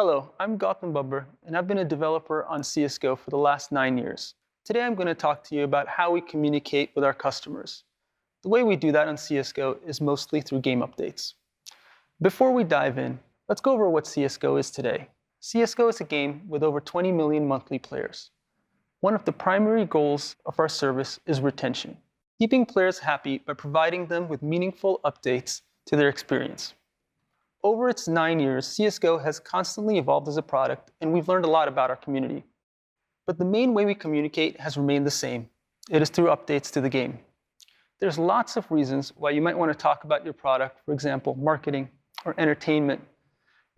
Hello, I'm Gautam Babbar, and I've been a developer on CSGO for the last 9 years. Today I'm going to talk to you about how we communicate with our customers. The way we do that on CSGO is mostly through game updates. Before we dive in, let's go over what CSGO is today. CSGO is a game with over 20 million monthly players. One of the primary goals of our service is retention, keeping players happy by providing them with meaningful updates to their experience. Over its 9 years, CSGO has constantly evolved as a product, and we've learned a lot about our community. But the main way we communicate has remained the same. It is through updates to the game. There's lots of reasons why you might want to talk about your product, for example, marketing or entertainment.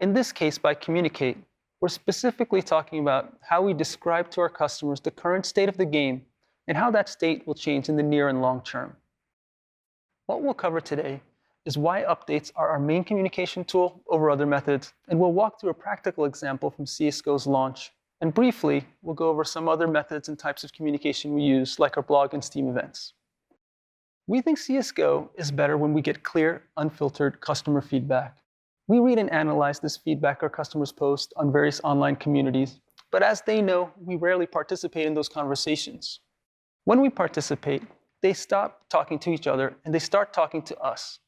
In this case, by communicate, we're specifically talking about how we describe to our customers the current state of the game and how that state will change in the near and long term. What we'll cover today is why updates are our main communication tool over other methods, and we'll walk through a practical example from CSGO's launch. And briefly, we'll go over some other methods and types of communication we use, like our blog and Steam events. We think CSGO is better when we get clear, unfiltered customer feedback. We read and analyze this feedback our customers post on various online communities, but as they know, we rarely participate in those conversations. When we participate, they stop talking to each other and they start talking to us,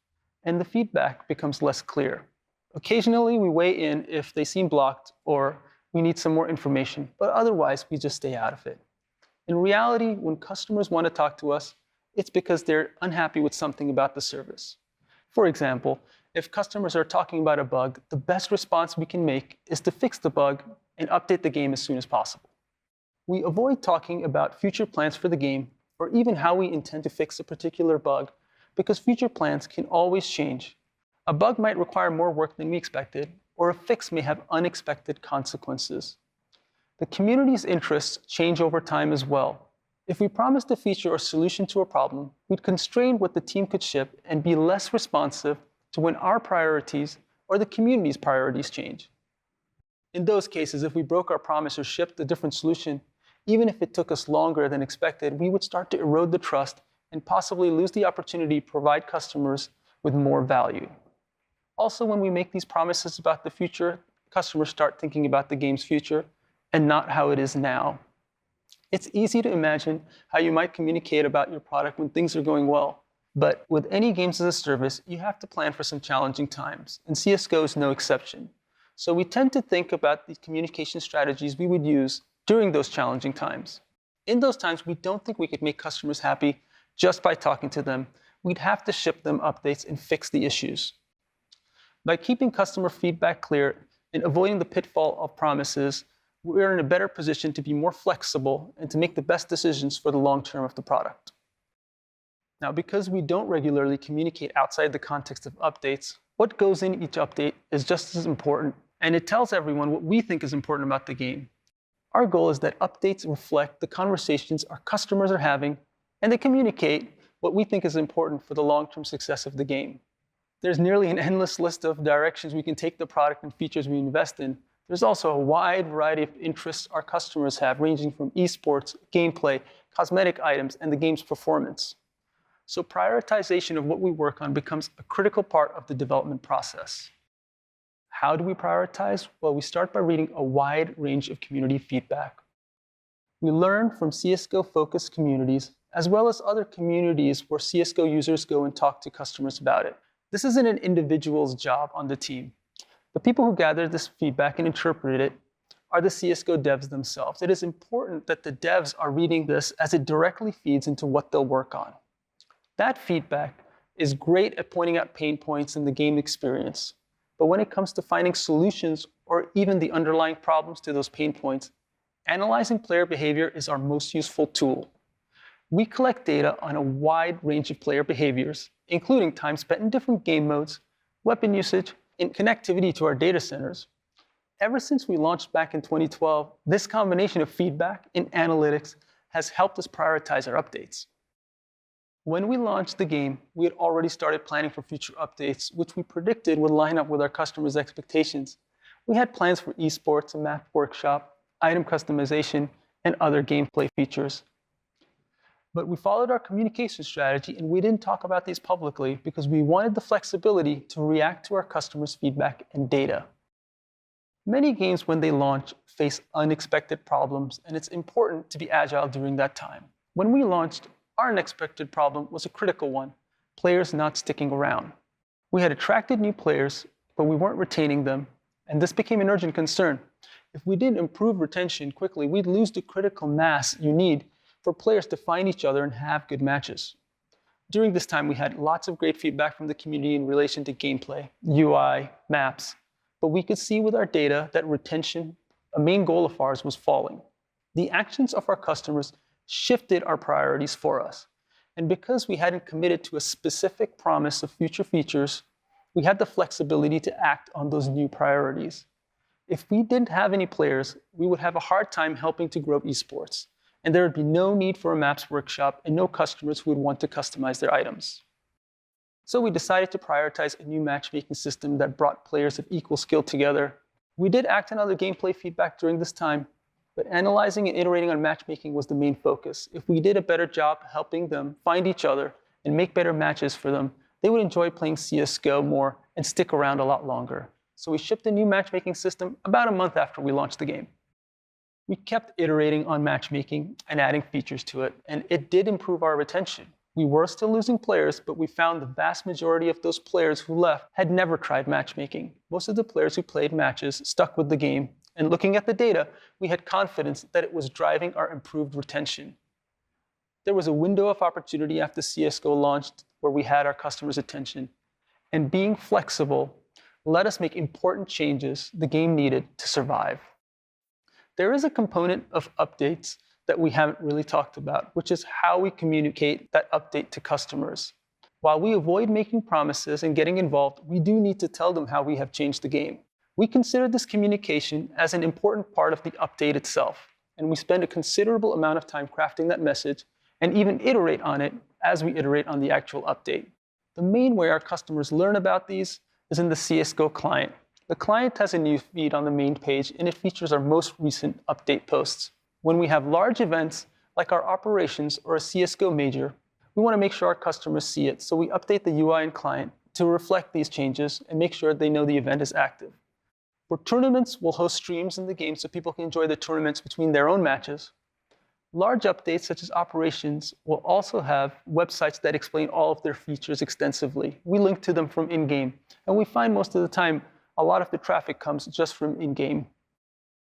and the feedback becomes less clear. Occasionally, we weigh in if they seem blocked or we need some more information, but otherwise, we just stay out of it. In reality, when customers want to talk to us, it's because they're unhappy with something about the service. For example, if customers are talking about a bug, the best response we can make is to fix the bug and update the game as soon as possible. We avoid talking about future plans for the game or even how we intend to fix a particular bug, because future plans can always change. A bug might require more work than we expected, or a fix may have unexpected consequences. The community's interests change over time as well. If we promised a feature or solution to a problem, we'd constrain what the team could ship and be less responsive to when our priorities or the community's priorities change. In those cases, if we broke our promise or shipped a different solution, even if it took us longer than expected, we would start to erode the trust and possibly lose the opportunity to provide customers with more value. Also, when we make these promises about the future, customers start thinking about the game's future and not how it is now. It's easy to imagine how you might communicate about your product when things are going well. But with any games as a service, you have to plan for some challenging times, and CSGO is no exception. So we tend to think about the communication strategies we would use during those challenging times. In those times, we don't think we could make customers happy just by talking to them. We'd have to ship them updates and fix the issues. By keeping customer feedback clear and avoiding the pitfall of promises, we're in a better position to be more flexible and to make the best decisions for the long term of the product. Now, because we don't regularly communicate outside the context of updates, what goes in each update is just as important, and it tells everyone what we think is important about the game. Our goal is that updates reflect the conversations our customers are having, and they communicate what we think is important for the long-term success of the game. There's nearly an endless list of directions we can take the product and features we invest in. There's also a wide variety of interests our customers have, ranging from esports, gameplay, cosmetic items, and the game's performance. So prioritization of what we work on becomes a critical part of the development process. How do we prioritize? Well, we start by reading a wide range of community feedback. We learn from CSGO-focused communities, as well as other communities where CSGO users go and talk to customers about it. This isn't an individual's job on the team. The people who gather this feedback and interpret it are the CSGO devs themselves. It is important that the devs are reading this as it directly feeds into what they'll work on. That feedback is great at pointing out pain points in the game experience. But when it comes to finding solutions or even the underlying problems to those pain points, analyzing player behavior is our most useful tool. We collect data on a wide range of player behaviors, including time spent in different game modes, weapon usage, and connectivity to our data centers. Ever since we launched back in 2012, this combination of feedback and analytics has helped us prioritize our updates. When we launched the game, we had already started planning for future updates, which we predicted would line up with our customers' expectations. We had plans for esports, a map workshop, item customization, and other gameplay features. But we followed our communication strategy, and we didn't talk about these publicly because we wanted the flexibility to react to our customers' feedback and data. Many games, when they launch, face unexpected problems, and it's important to be agile during that time. When we launched, our unexpected problem was a critical one: players not sticking around. We had attracted new players, but we weren't retaining them, and this became an urgent concern. If we didn't improve retention quickly, we'd lose the critical mass you need for players to find each other and have good matches. During this time, we had lots of great feedback from the community in relation to gameplay, UI, maps, but we could see with our data that retention, a main goal of ours, was falling. The actions of our customers shifted our priorities for us. And because we hadn't committed to a specific promise of future features, we had the flexibility to act on those new priorities. If we didn't have any players, we would have a hard time helping to grow esports, and there would be no need for a maps workshop and no customers who would want to customize their items. So we decided to prioritize a new matchmaking system that brought players of equal skill together. We did act on other gameplay feedback during this time, but analyzing and iterating on matchmaking was the main focus. If we did a better job helping them find each other and make better matches for them, they would enjoy playing CSGO more and stick around a lot longer. So we shipped a new matchmaking system about a month after we launched the game. We kept iterating on matchmaking and adding features to it, and it did improve our retention. We were still losing players, but we found the vast majority of those players who left had never tried matchmaking. Most of the players who played matches stuck with the game, and looking at the data, we had confidence that it was driving our improved retention. There was a window of opportunity after CSGO launched where we had our customers' attention, and being flexible let us make important changes the game needed to survive. There is a component of updates that we haven't really talked about, which is how we communicate that update to customers. While we avoid making promises and getting involved, we do need to tell them how we have changed the game. We consider this communication as an important part of the update itself, and we spend a considerable amount of time crafting that message and even iterate on it as we iterate on the actual update. The main way our customers learn about these is in the CSGO client. The client has a news feed on the main page, and it features our most recent update posts. When we have large events, like our operations or a CSGO major, we want to make sure our customers see it, so we update the UI and client to reflect these changes and make sure they know the event is active. For tournaments, we'll host streams in the game so people can enjoy the tournaments between their own matches. Large updates, such as operations, will also have websites that explain all of their features extensively. We link to them from in-game, and we find most of the time a lot of the traffic comes just from in-game.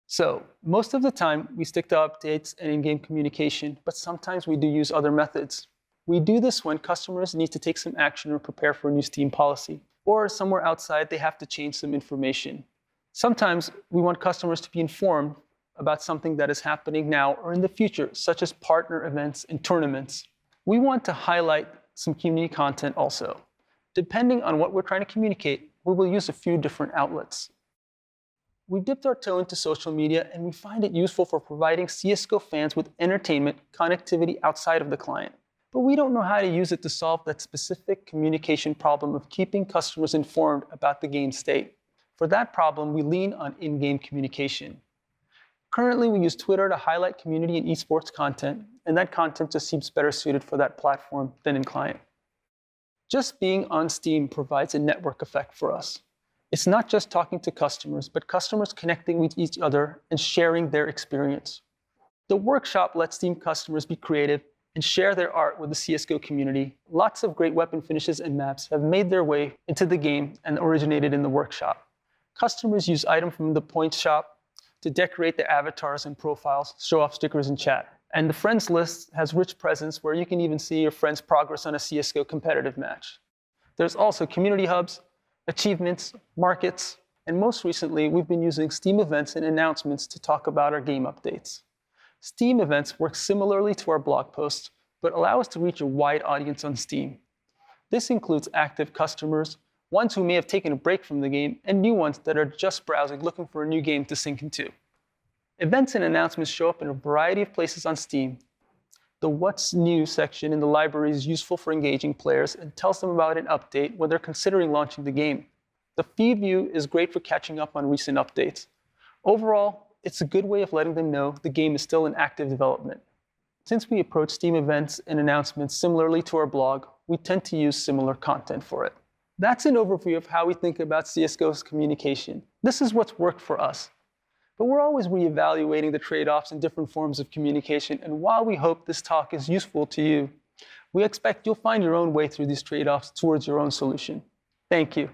So most of the time, we stick to updates and in-game communication, but sometimes we do use other methods. We do this when customers need to take some action or prepare for a new Steam policy, or somewhere outside they have to change some information. Sometimes we want customers to be informed about something that is happening now or in the future, such as partner events and tournaments. We want to highlight some community content also. Depending on what we're trying to communicate, we will use a few different outlets. We dipped our toe into social media, and we find it useful for providing CSGO fans with entertainment connectivity outside of the client. But we don't know how to use it to solve that specific communication problem of keeping customers informed about the game state. For that problem, we lean on in-game communication. Currently, we use Twitter to highlight community and esports content, and that content just seems better suited for that platform than in client. Just being on Steam provides a network effect for us. It's not just talking to customers, but customers connecting with each other and sharing their experience. The workshop lets Steam customers be creative and share their art with the CSGO community. Lots of great weapon finishes and maps have made their way into the game and originated in the workshop. Customers use items from the points shop to decorate their avatars and profiles, show off stickers and chat. And the friends list has rich presence where you can even see your friend's progress on a CSGO competitive match. There's also community hubs, achievements, markets, and most recently, we've been using Steam events and announcements to talk about our game updates. Steam events work similarly to our blog posts, but allow us to reach a wide audience on Steam. This includes active customers, ones who may have taken a break from the game, and new ones that are just browsing looking for a new game to sink into. Events and announcements show up in a variety of places on Steam. The What's New section in the library is useful for engaging players and tells them about an update when they're considering launching the game. The feed view is great for catching up on recent updates. Overall, it's a good way of letting them know the game is still in active development. Since we approach Steam events and announcements similarly to our blog, we tend to use similar content for it. That's an overview of how we think about CSGO's communication. This is what's worked for us. But we're always reevaluating the trade-offs in different forms of communication, and while we hope this talk is useful to you, we expect you'll find your own way through these trade-offs towards your own solution. Thank you.